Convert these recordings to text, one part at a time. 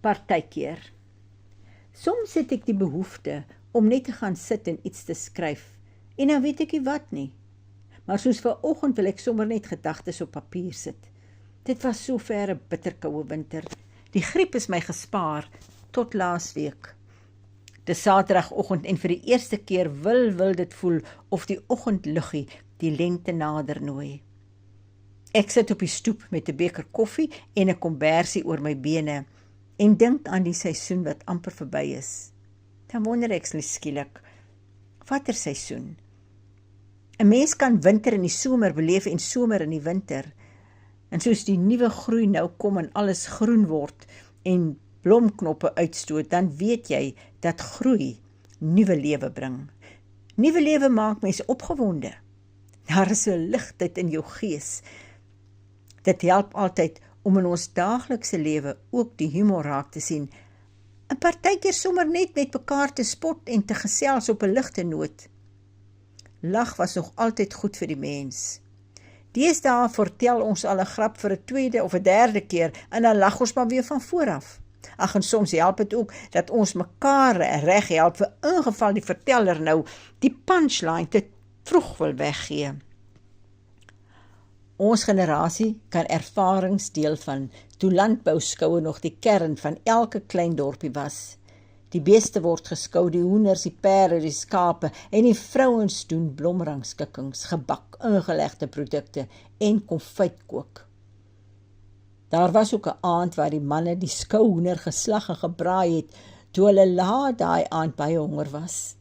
Partykeer. Soms het ek die behoefte om net te gaan sit en iets te skryf, en dan weet ek nie wat nie. Maar soos vanoggend wil ek sommer net gedagtes op papier sit. Dit was so ver 'n bitterkoue winter. Die griep is my gespaar tot laasweek. Dis Saterdagoggend en vir die eerste keer wil dit voel of die oggendluggie die lente nader nooi. Ek sit op die stoep met 'n beker koffie en 'n kombersie oor my bene en dink aan die seisoen wat amper verby is. Dan wonder ek skielik, watter seisoen? 'n Mens kan winter in die somer beleef en somer in die winter. En soos die nuwe groei nou kom en alles groen word en blomknoppe uitstoot, dan weet jy dat groei nuwe lewe bring. Nuwe lewe maak mense opgewonde. Daar is 'n ligtheid in jou gees. Dit help altyd om in ons daaglikse lewe ook die humor raak te sien. 'n Partykeer sommer net met mekaar te spot en te gesels op 'n ligte noot. Lag was nog altyd goed vir die mens. Deesdae vertel ons al 'n grap vir 'n tweede of 'n derde keer en dan lag ons maar weer van vooraf. Ag, en soms help dit ook dat ons mekaar reg help vir ingeval die verteller nou die punchline te vroeg wil weggee. Ons generasie kan ervarings deel van toe landbouskoue nog die kern van elke klein dorpie was. Die beeste word geskou, die hoenders, die perde, die skape en die vrouens doen blomrangskikkings, gebak, ingelegde produkte en konfytkook. Daar was ook 'n aand waar die manne die skouhoender geslag en gebraai het, toe hulle laat daai aand baie honger was.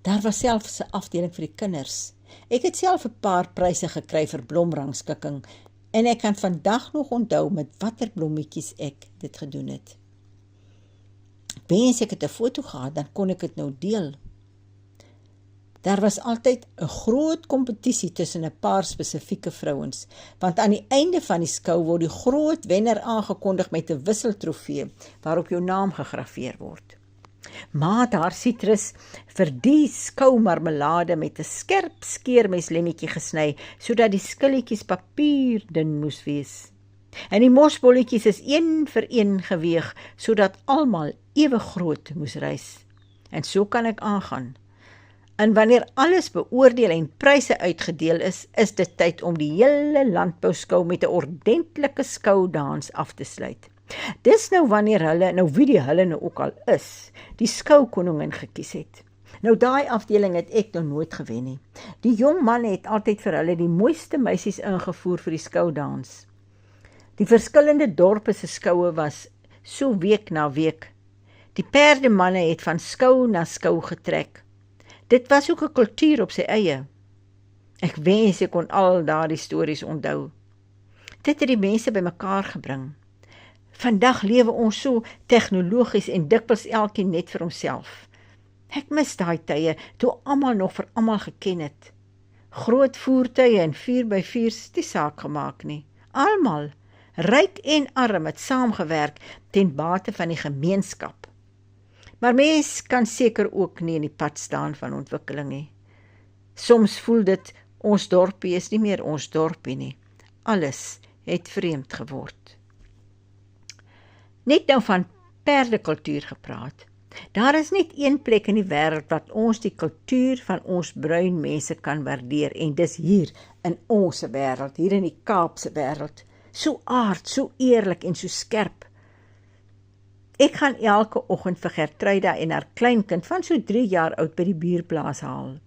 Daar was selfs 'n afdeling vir die kinders. Ek het self 'n paar pryse gekry vir blomrangskikking en ek kan vandag nog onthou met watter blommetjies ek dit gedoen het. Wens ek het 'n foto gehad, dan kon ek dit nou deel. Daar was altyd 'n groot kompetisie tussen 'n paar spesifieke vrouens, want aan die einde van die skou word die groot wenner aangekondig met 'n wisseltrofee waarop jou naam gegraveer word. Ma het haar sitrus vir die skoumarmelade met 'n skerp skeermeslemmetjie gesny, sodat die skilletjies papierdun moes wees. En die mosbolletjies is een vir een geweeg, sodat almal ewe groot moes rys. En so kan ek aangaan. En wanneer alles beoordeel en pryse uitgedeel is dit tyd om die hele landbouskou met 'n ordentlike skoudans af te sluit. Dis nou wanneer hulle, nou wie die hulle nou ook al is, die skoukoningin gekies het. Nou daai afdeling het ek nog nooit gewen nie. Die jong manne het altyd vir hulle die mooiste meisies ingevoer vir die skoudans. Die verskillende dorpe se skoue was so week na week. Die perdemanne het van skou na skou getrek. Dit was ook 'n kultuur op sy eie. Ek wens ek kon al daardie stories onthou. Dit het die mense bymekaar gebring. Vandag lewe ons so tegnologies en dikwels elkeen net vir homself. Ek mis daai tye toe almal nog vir almal geken het. Groot voertuie en 4x4's het nie saak gemaak nie. Almal, ryk en arm, het saamgewerk ten bate van die gemeenskap. Maar mens kan seker ook nie in die pad staan van ontwikkeling nie. Soms voel dit, ons dorpie is nie meer ons dorpie nie. Alles het vreemd geword. Net nou van perdekultuur gepraat. Daar is net een plek in die wêreld wat ons die kultuur van ons bruin mense kan waardeer, en dis hier in ons wêreld, hier in die Kaapse wêreld. So aard, so eerlik en so skerp. Ek gaan elke oggend vir Gertruida en haar kleinkind van so 3 jaar oud by die buurplaas haal.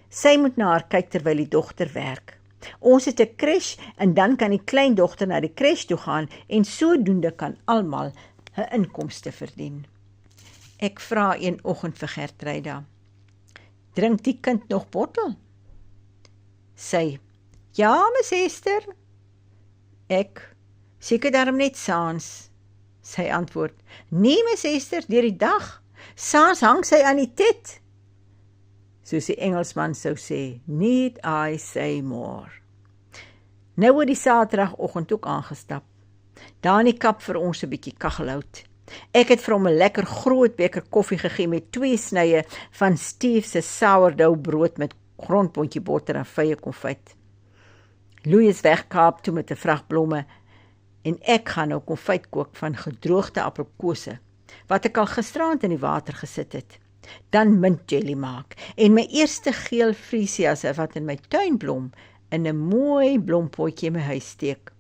Sy moet na haar kyk terwyl die dogter werk. Ons het 'n crash en dan kan die kleindogter na die crash toe gaan en sodoende kan almal 'n inkomste verdien. Ek vra een oggend vir Gertruida, drink die kind nog bottel? Sy, ja, Miss Esther. Ek, seker daarom net saans. Sy antwoord, nee, Miss Esther, deur die dag. Saans hang sy aan die tet. Soos die Engelsman sou sê, need I say more. Nou het die Saterdagoggend ook aangestap. Dani kap vir ons 'n bietjie kaggelhout. Ek het vir hom 'n lekker groot beker koffie gegee met 2 snye van Steve se sourdough brood met grondpontjie botter en vye konfyt. Louis is weg Kaap toe met 'n vrag blomme En ek gaan nou konfyt kook van gedroogde aprikose, wat ek al gisteraand in die water gesit het. Dan mintjelly maak en my eerste geel frisiasse wat in my tuin blom, in 'n mooi blompotjie in my huis steek.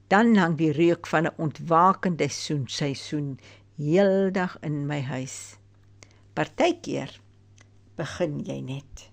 Dan hang die reuk van 'n ontwakende seisoen heeldag in my huis. Partykeer begin jy net.